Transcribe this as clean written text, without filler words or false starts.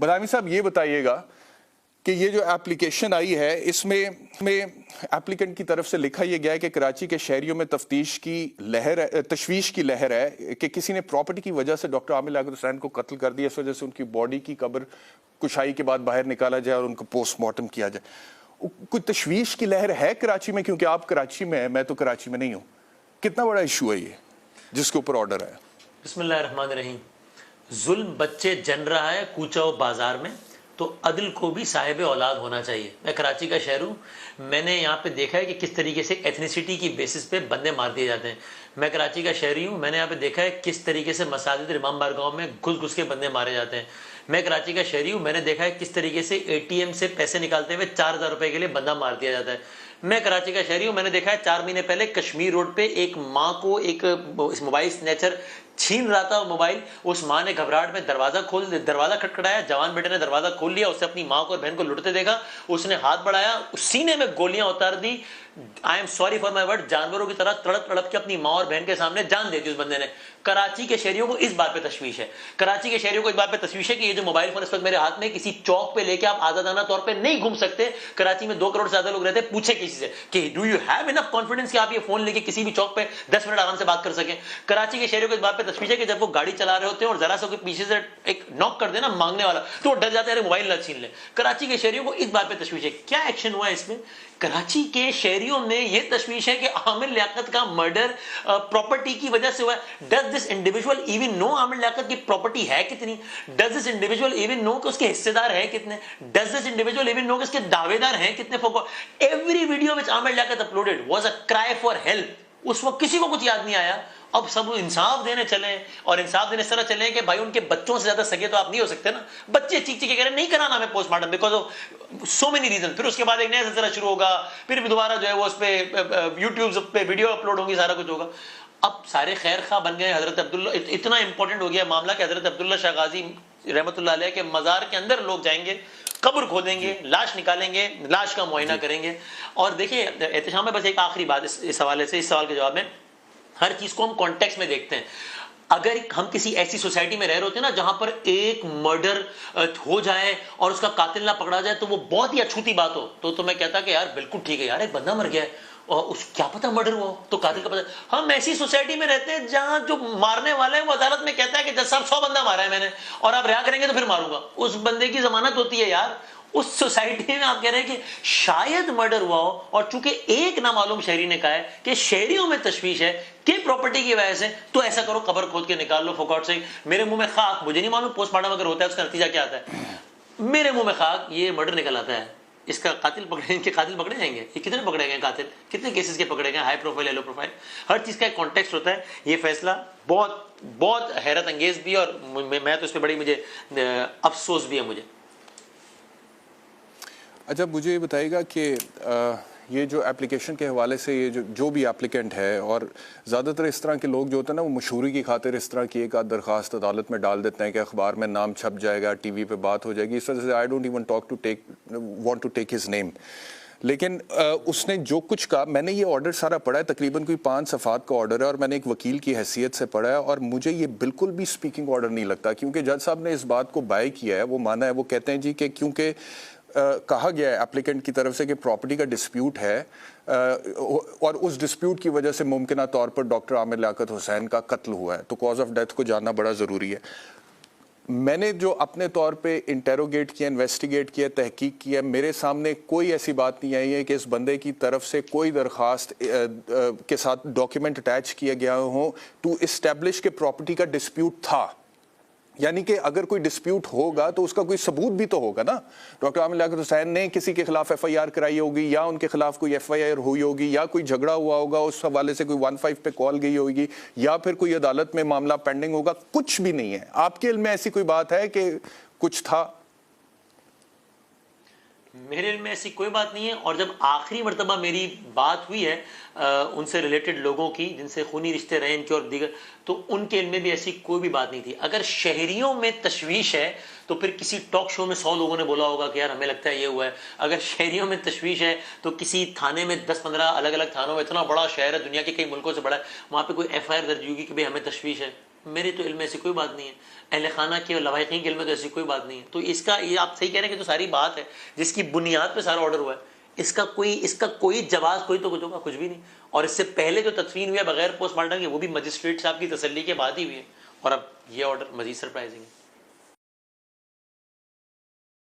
بلانی صاحب یہ بتائیے گا کہ یہ جو اپلیکیشن آئی ہے اس میں اپلیکنٹ کی طرف سے لکھا یہ گیا ہے کہ کراچی کے شہریوں میں تشویش کی لہر ہے کہ کسی نے پراپرٹی کی وجہ سے ڈاکٹر عامر لیاقت حسین کو قتل کر دیا، اس وجہ سے ان کی باڈی کی قبر کشائی کے بعد باہر نکالا جائے اور ان کو پوسٹ مارٹم کیا جائے۔ کوئی تشویش کی لہر ہے کراچی میں؟ کیونکہ آپ کراچی میں ہیں، میں تو کراچی میں نہیں ہوں۔ کتنا بڑا ایشو ہے یہ جس کے اوپر آرڈر ہے؟ بسم اللہ الرحمن الرحیم۔ ظلم بچے جن رہا ہے کوچہ و بازار میں، تو عدل کو بھی صاحب اولاد ہونا چاہیے۔ میں کراچی کا شہر ہوں، میں نے یہاں پہ دیکھا ہے کہ کس طریقے سے ایتھنیسٹی کی بیسس پہ بندے مار دیے جاتے ہیں۔ میں کراچی کا شہری ہوں، میں نے یہاں پہ دیکھا ہے کس طریقے سے مساجد امام بارگاہوں میں گھس کے بندے مارے جاتے ہیں۔ میں کراچی کا شہری ہوں، میں نے دیکھا ہے کس طریقے سے اے ٹی ایم سے پیسے نکالتے ہوئے 4000 روپے کے لیے بندہ مار دیا جاتا ہے۔ میں کراچی کا شہری ہوں، میں نے دیکھا ہے 4 مہینے پہلے کشمیر روڈ پہ ایک ماں کو ایک موبائل سنیچر چھین رہا تھا موبائل، اس ماں نے گھبراہٹ میں دروازہ کھٹکھٹایا، جوان بیٹے نے دروازہ کھول لیا، اسے اپنی ماں کو اور بہن کو لٹتے دیکھا، اس نے ہاتھ بڑھایا، سینے میں گولیاں اتار دی۔ I am sorry for my word, جانوروں کی طرح تڑپ کے اپنی ماں اور بہن کے سامنے جان دے دی اس بندے نے۔ کراچی کے شہریوں کو اس بات پہ تشویش ہے، کراچی کے شہریوں کو اس بات پہ تشویش ہے کہ یہ جو موبائل فون اس وقت میرے ہاتھ میں، کسی چوک پہ لے کے آپ آزادانہ طور پہ نہیں گھوم سکتے۔ کراچی میں 2 کروڑ سے زیادہ لوگ رہتے ہیں، پوچھے کسی سے کہ do you have enough confidence کہ آپ یہ فون لے کے کسی بھی چوک پہ 10 منٹ آرام سے بات کر سکیں۔ کراچی کے شہریوں کو اس بات پہ تشویش ہے کہ جب وہ گاڑی چلا رہے ہوتے ہیں اور ذرا سا کوئی پیچھے سے ایک نوک کر دے نا مانگنے والا، تو وہ ڈر جاتے ہیں موبائل نہ چھین لیں۔ کراچی کے شہریوں کو اس بات پہ تشویش ہے۔ کیا ایکشن ہوا ہے اس میں؟ کراچی کے شہریوں میں یہ تشویش ہے کہ عامر لیاقت کا مرڈر پراپرٹی کی وجہ سے ہوا ہے۔ Does this individual even know Aamir Liaquat کی پراپرٹی ہے کتنی؟ Does this individual even know کہ اس کے حصے دار ہیں کتنے؟ Does this individual even know کہ اس کے دعوے دار ہیں کتنے؟ Every video which Aamir Liaquat uploaded was a cry for help. اس وقت کسی کو کچھ یاد نہیں آیا۔ اب سب انصاف دینے چلیں، اور انصاف دینے اس طرح چلیں کہ بھائی ان کے بچوں سے زیادہ سگے تو آپ نہیں ہو سکتے نا۔ بچے چیخ کے کہہ رہے ہیں نہیں کرانا ہمیں post mortem because of so many reason. پھر اس کے بعد ایک نیا سلسلہ شروع ہوگا، پھر دوبارہ جو ہے وہ اس پہ یوٹیوب پہ ویڈیو اپلوڈ ہوگی، سارا کچھ ہوگا۔ اب سارے خیر خواہ بن گئے حضرت عبداللہ، اتنا امپورٹنٹ ہو گیا معاملہ کہ حضرت عبداللہ شاہ غازی رحمۃ اللہ علیہ کے مزار کے اندر لوگ جائیں گے، قبر کھودیں گے، لاش نکالیں گے، لاش کا معائنہ کریں گے۔ اور دیکھیں احتشام میں بس ایک آخری بات اس حوالے سے، اس سوال کے جواب میں، ہر چیز کو ہم کانٹیکس میں دیکھتے ہیں۔ اگر ہم کسی ایسی سوسائٹی میں رہ رہے ہوتے ہیں نا جہاں پر ایک مرڈر ہو جائے اور اس کا قاتل نہ پکڑا جائے تو وہ بہت ہی اچھوتی بات ہو، تو میں کہتا کہ یار بالکل ٹھیک ہے یار، ایک بندہ مر گیا ہے اور اس کیا پتہ مرڈر ہوا ہو تو قاتل کا پتہ۔ ہم ایسی سوسائٹی میں رہتے ہیں جہاں جو مارنے والا ہے وہ عدالت میں کہتا ہے کہ جج صاحب 100 بندہ مارا ہے میں نے اور آپ رہا کریں گے تو پھر ماروں گا، اس بندے کی ضمانت ہوتی ہے یار۔ اس سوسائٹی میں آپ کہہ رہے ہیں کہ شاید مرڈر ہوا ہو، اور چونکہ ایک نامعلوم شہری نے کہا ہے کہ شہریوں میں تشویش ہے کہ پراپرٹی کی وجہ سے، تو ایسا کرو قبر کھود کے نکال لو فوکاٹ سے۔ میرے منہ میں خاک، مجھے نہیں معلوم پوسٹ مارٹم اگر ہوتا ہے اس کا نتیجہ کیا آتا ہے، میرے منہ میں خاک، یہ مرڈر نکل آتا ہے۔ اس کا قاتل پکڑے، ان کے قاتل پکڑے جائیں گے، یہ کتنے پکڑے گئے قاتل، کتنے کیسز کے پکڑے گئے، ہائی پروفائل لو پروفائل، ہر چیز کا ایک کانٹیکسٹ ہوتا ہے۔ یہ فیصلہ بہت حیرت انگیز بھی ہے، اور میں تو اس پہ بڑی مجھے افسوس بھی ہے مجھے۔ اچھا مجھے یہ بتائیے گا کہ یہ جو اپلیکیشن کے حوالے سے یہ جو بھی اپلیکنٹ ہے، اور زیادہ تر اس طرح کے لوگ جو ہوتے ہیں نا وہ مشہوری کی خاطر اس طرح کی ایک آدھ درخواست عدالت میں ڈال دیتے ہیں کہ اخبار میں نام چھپ جائے گا، ٹی وی پہ بات ہو جائے گی، اس وجہ سے I don't even want to take his name. لیکن اس نے جو کچھ کہا، میں نے یہ آرڈر سارا پڑھا ہے، تقریباً کوئی 5 صفحات کا آرڈر ہے، اور میں نے ایک وکیل کی حیثیت سے پڑھا ہے، اور مجھے یہ بالکل بھی اسپیکنگ آرڈر نہیں لگتا، کیونکہ جج صاحب نے اس بات کو بائی کیا ہے، وہ مانا ہے، وہ کہتے ہیں جی کہ کیونکہ کہا گیا ہے اپلیکنٹ کی طرف سے کہ پراپرٹی کا ڈسپیوٹ ہے، اور اس ڈسپیوٹ کی وجہ سے ممکنہ طور پر ڈاکٹر عامر لیاقت حسین کا قتل ہوا ہے، تو کاز آف ڈیتھ کو جاننا بڑا ضروری ہے۔ میں نے جو اپنے طور پہ انٹیروگیٹ کیا، انویسٹیگیٹ کیا، تحقیق کیا، میرے سامنے کوئی ایسی بات نہیں آئی ہے کہ اس بندے کی طرف سے کوئی درخواست کے ساتھ ڈاکیومنٹ اٹیچ کیا گیا ہوں ٹو اسٹیبلش کہ پراپرٹی کا ڈسپیوٹ تھا۔ یعنی کہ اگر کوئی ڈسپیوٹ ہوگا تو اس کا کوئی ثبوت بھی تو ہوگا نا۔ ڈاکٹر عامر لیاقت حسین نے کسی کے خلاف ایف آئی آر کرائی ہوگی، یا ان کے خلاف کوئی ایف آئی آر ہوئی ہوگی، یا کوئی جھگڑا ہوا ہوگا، اس حوالے سے کوئی 15 پہ کال گئی ہوگی، یا پھر کوئی عدالت میں معاملہ پینڈنگ ہوگا، کچھ بھی نہیں ہے۔ آپ کے علم میں ایسی کوئی بات ہے کہ کچھ تھا؟ میرے علم میں ایسی کوئی بات نہیں ہے، اور جب آخری مرتبہ میری بات ہوئی ہے ان سے ریلیٹڈ لوگوں کی جن سے خونی رشتے رہے ان کے اور دیگر، تو ان کے علم میں بھی ایسی کوئی بھی بات نہیں تھی۔ اگر شہریوں میں تشویش ہے تو پھر کسی ٹاک شو میں 100 لوگوں نے بولا ہوگا کہ یار ہمیں لگتا ہے یہ ہوا ہے۔ اگر شہریوں میں تشویش ہے تو کسی تھانے میں 10-15 الگ الگ تھانوں میں، اتنا بڑا شہر ہے، دنیا کے کئی ملکوں سے بڑا ہے، وہاں پہ کوئی ایف آئی آر درج ہوگی کہ بھائی ہمیں تشویش ہے۔ میرے تو علم میں ایسی کوئی بات نہیں ہے، اہل خانہ کے لواحقین کے علم میں تو ایسی کوئی بات نہیں ہے. تو اس کا یہ آپ صحیح کہہ رہے ہیں کہ جو ساری بات ہے جس کی بنیاد پہ سارا آرڈر ہوا ہے، اس کا کوئی جواز کوئی تو کچھ بھی نہیں. اور اس سے پہلے جو تدفین ہوئی ہے بغیر پوسٹ مارٹم کے، وہ بھی مجسٹریٹ صاحب کی تسلی کے بعد ہی ہوئی ہے. اور اب یہ آرڈر مزید سرپرائزنگ ہے.